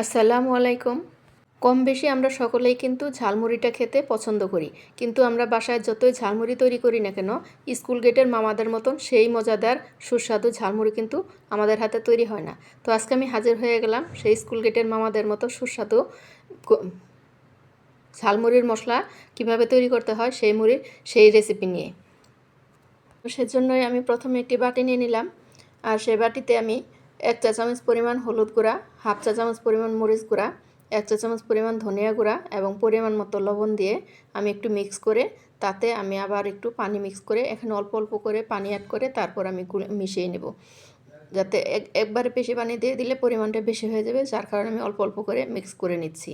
আসসালামু আলাইকুম। কম বেশি আমরা সকলেই কিন্তু ঝালমুড়িটা খেতে পছন্দ করি। কিন্তু আমরা বাসায় যতই ঝালমুড়ি তৈরি করি না কেন, স্কুল গেটের মামাদের মতন সেই মজাদার সুস্বাদু ঝালমুড়ি কিন্তু আমাদের হাতে তৈরি হয় না। তো আজকে আমি হাজির হয়ে গেলাম সেই স্কুল গেটের মামাদের মতো সুস্বাদু ক ঝালমুড়ির মশলা কিভাবে তৈরি করতে হয় সেই রেসিপি নিয়ে। তো সেজন্যই আমি প্রথমে একটি বাটি নিয়ে নিলাম। আর সেই বাটিতে আমি 1 চা চামচ পরিমাণ হলুদ গুঁড়া, হাফ চা চামচ পরিমাণ মরিচ গুঁড়া, 1 চা চামচ পরিমাণ ধনিয়া গুঁড়া এবং পরিমাণ মতো লবণ দিয়ে আমি একটু মিক্স করে তাতে আমি আবার একটু পানি মিক্স করে এখানে অল্প অল্প করে পানি অ্যাড করে তারপর আমি মিশিয়ে নেব। যাতে একবারে বেশি পানি দিয়ে দিলে পরিমাণটা বেশি হয়ে যাবে, যার কারণে আমি অল্প অল্প করে মিক্স করে নিচ্ছি।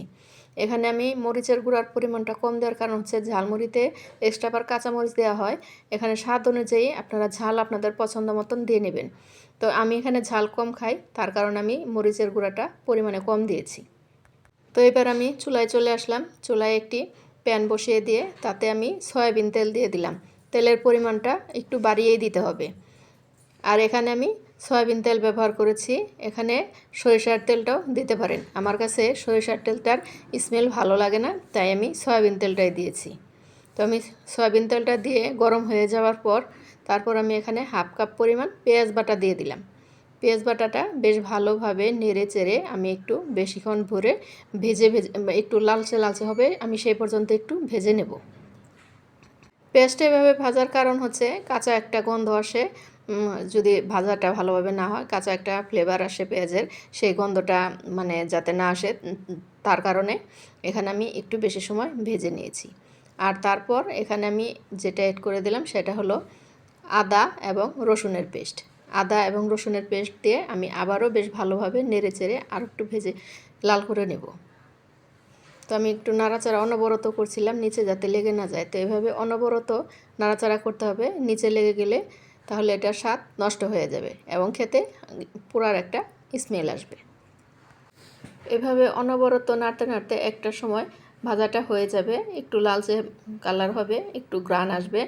এখানে আমি মরিচের গুঁড়ার পরিমাণটা কম দেওয়ার কারণ হচ্ছে ঝালমুড়িতে এক্সট্রা আবার কাঁচামরিচ দেওয়া হয়। এখানে স্বাদ অনুযায়ী আপনারা ঝাল আপনাদের পছন্দ মতন দিয়ে নেবেন। তো আমি এখানে ঝাল কম খাই, তার কারণে আমি মরিচের গুঁড়াটা পরিমাণে কম দিয়েছি। তো এবার আমি চুলায় চলে আসলাম। চুলায় একটি প্যান বসিয়ে দিয়ে তাতে আমি সয়াবিন তেল দিয়ে দিলাম। তেলের পরিমাণটা একটু বাড়িয়েই দিতে হবে। আর এখানে আমি সয়াবিন তেল ব্যবহার করেছি। এখানে সরিষার তেলটাও দিতে পারেন। আমার কাছে সরিষার তেলটার স্মেল ভালো লাগে না, তাই আমি সয়াবিন তেলটাই দিয়েছি। তো আমি সয়াবিন তেলটা দিয়ে গরম হয়ে যাওয়ার পর তারপর আমি এখানে হাফ কাপ পরিমাণ পেঁয়াজ বাটা দিয়ে দিলাম। পেঁয়াজ বাটাটা বেশ ভালোভাবে নেড়ে চেড়ে আমি একটু বেশিক্ষণ ভরে ভেজে একটু লালচে লালচে হবে, আমি সেই পর্যন্ত একটু ভেজে নেব। পেঁয়াজটা এভাবে ভাজার কারণ হচ্ছে কাঁচা একটা গন্ধ আসে, যদি ভাজাটা ভালোভাবে না হয় কাঁচা একটা ফ্লেভার আসে পেঁয়াজের, সেই গন্ধটা মানে যাতে না আসে তার কারণে এখানে আমি একটু বেশি সময় ভেজে নিয়েছি। আর তারপর এখানে আমি যেটা এড করে দিলাম সেটা হলো আদা এবং রসুনের পেস্ট। আদা এবং রসুনের পেস্ট দিয়ে আমি আবারও বেশ ভালোভাবে নেড়ে চেড়ে আর একটু ভেজে লাল করে নেব। তো আমি একটু নাড়াচাড়া অনবরত করছিলাম নিচে যাতে লেগে না যায়। তো এভাবে অনবরত নাড়াচাড়া করতে হবে, নিচে লেগে গেলে তাহলে এটার স্বাদ নষ্ট হয়ে যাবে এবং খেতে পোড়ার একটা স্মেল আসবে। এভাবে অনবরত নাড়তে নাড়তে একটা সময় ভাজাটা হয়ে যাবে, একটু লালচে কালার হবে, একটু গ্রান আসবে।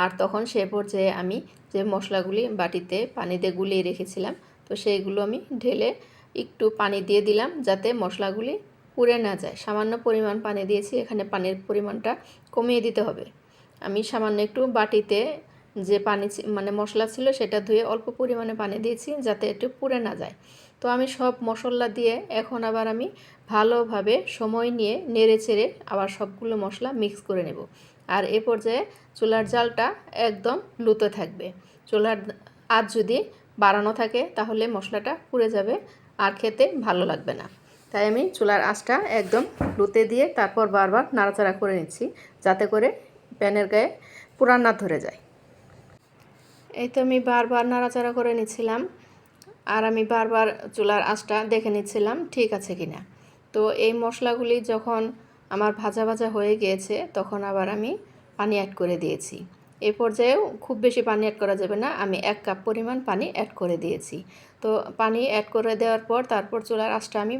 আর তখন সে পর্যায়ে আমি যে মশলাগুলি বাটিতে পানি দিয়ে গুলিয়ে রেখেছিলাম, তো সেইগুলো আমি ঢেলে একটু পানি দিয়ে দিলাম যাতে মশলাগুলি পুড়ে না যায়। সামান্য পরিমাণ পানি দিয়েছি, এখানে পানির পরিমাণটা কমিয়ে দিতে হবে। আমি সামান্য একটু বাটিতে যে পানি মানে মশলা ছিল সেটা ধুয়ে অল্প পরিমাণে পানি দিয়েছি যাতে একটু পুড়ে না যায়। তো আমি সব মশলা দিয়ে এখন আবার আমি ভালোভাবে সময় নিয়ে নেড়ে চেড়ে আবার সবগুলো মশলা মিক্স করে নেব। আর এ পর্যায়ে চুলার জালটা একদম লুতে থাকবে। চুলার আঁচ যদি বাড়ানো থাকে তাহলে মশলাটা পুড়ে যাবে আর খেতে ভালো লাগবে না। তাই আমি চুলার আঁচটা একদম লুতে দিয়ে তারপর বারবার নাড়াচাড়া করে নিচ্ছি যাতে করে প্যানের গায়ে পুড়া না ধরে যায়। এই তো আমি বারবার নাড়াচাড়া করে নিচ্ছিলাম আর আমি বারবার চুলার আঁচটা দেখে নিচ্ছিলাম ঠিক আছে কিনা। তো এই মশলাগুলি যখন আমার ভাজা ভাজা হয়ে গিয়েছে তখন আবার আমি পানি অ্যাড করে দিয়েছি। এই পর্যায়েও খুব বেশি পানি অ্যাড করা যাবে না, আমি 1 কাপ পরিমাণ পানি অ্যাড করে দিয়েছি। তো পানি অ্যাড করে দেওয়ার পর তারপর চুলার আঁচটা আমি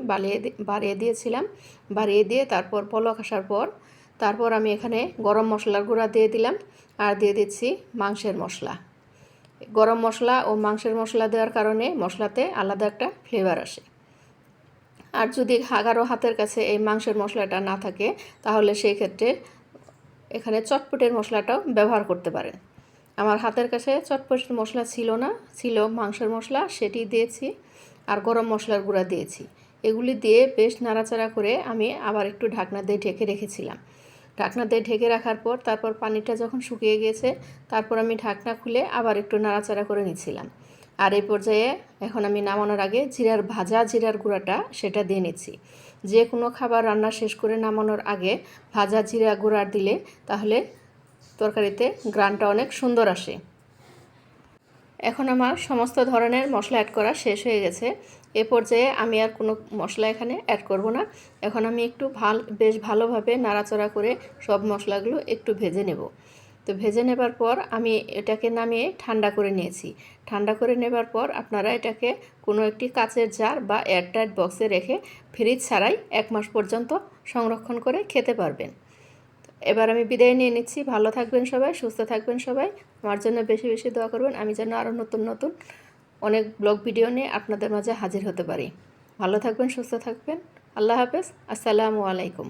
বাড়িয়ে দিয়েছিলাম। বাড়িয়ে দিয়ে তারপর বলক আসার পর তারপর আমি এখানে গরম মশলার গুঁড়া দিয়ে দিলাম আর দিয়ে দিচ্ছি মাংসের মশলা। গরম মশলা ও মাংসের মশলা দেওয়ার কারণে মশলাতে আলাদা একটা ফ্লেভার আসে। আর যদি কারো হাতের কাছে এই মাংসের মশলাটা না থাকে তাহলে সেই ক্ষেত্রে এখানে চটপটের মশলাটাও ব্যবহার করতে পারেন। আমার হাতের কাছে চটপটের মশলা ছিল না, ছিল মাংসের মশলা, সেটি দিয়েছি আর গরম মশলার গুঁড়া দিয়েছি। এগুলি দিয়ে বেশ নাড়াচাড়া করে আমি আবার একটু ঢাকনা দিয়ে ঢেকে রেখেছিলাম। ঢাকনা দিয়ে ঢেকে রাখার পর তারপর পানিটা যখন শুকিয়ে গিয়েছে তারপর আমি ঢাকনা খুলে আবার একটু নাড়াচাড়া করে নিচ্ছিলাম। আর এই পর্যায়ে এখন আমি নামানোর আগে ভাজা জিরার গুঁড়াটা সেটা দিয়ে নিচ্ছি। যে কোনো খাবার রান্না শেষ করে নামানোর আগে ভাজা জিরা গুঁড়া দিলে তাহলে তরকারিতে গ্রানটা অনেক সুন্দর আসে। এখন আমার সমস্ত ধরনের মশলা অ্যাড করা শেষ হয়ে গেছে। এ পর্যায়ে আমি আর কোনো মশলা এখানে অ্যাড করব না। এখন আমি একটু বেশ ভালোভাবে নাড়াচাড়া করে সব মশলাগুলো একটু ভেজে নেব। তো ভেজে নেবার পর আমি এটাকে নামিয়ে ঠান্ডা করে নিয়েছি। ঠান্ডা করে নেবার পর আপনারা এটাকে কোনো একটি কাচের জার বা এয়ারটাইট বক্সে রেখে ফ্রিজ ছাড়াই 1 মাস পর্যন্ত সংরক্ষণ করে খেতে পারবেন। এবার আমি বিদায় নিয়ে নিচ্ছি। ভালো থাকবেন সবাই, সুস্থ থাকবেন সবাই। আমার জন্য বেশি বেশি দোয়া করবেন, আমি যেন আরও নতুন নতুন অনেক ব্লগ ভিডিও নিয়ে আপনাদের মাঝে হাজির হতে পারি। ভালো থাকবেন, সুস্থ থাকবেন। আল্লাহ হাফেজ, আসসালামু আলাইকুম।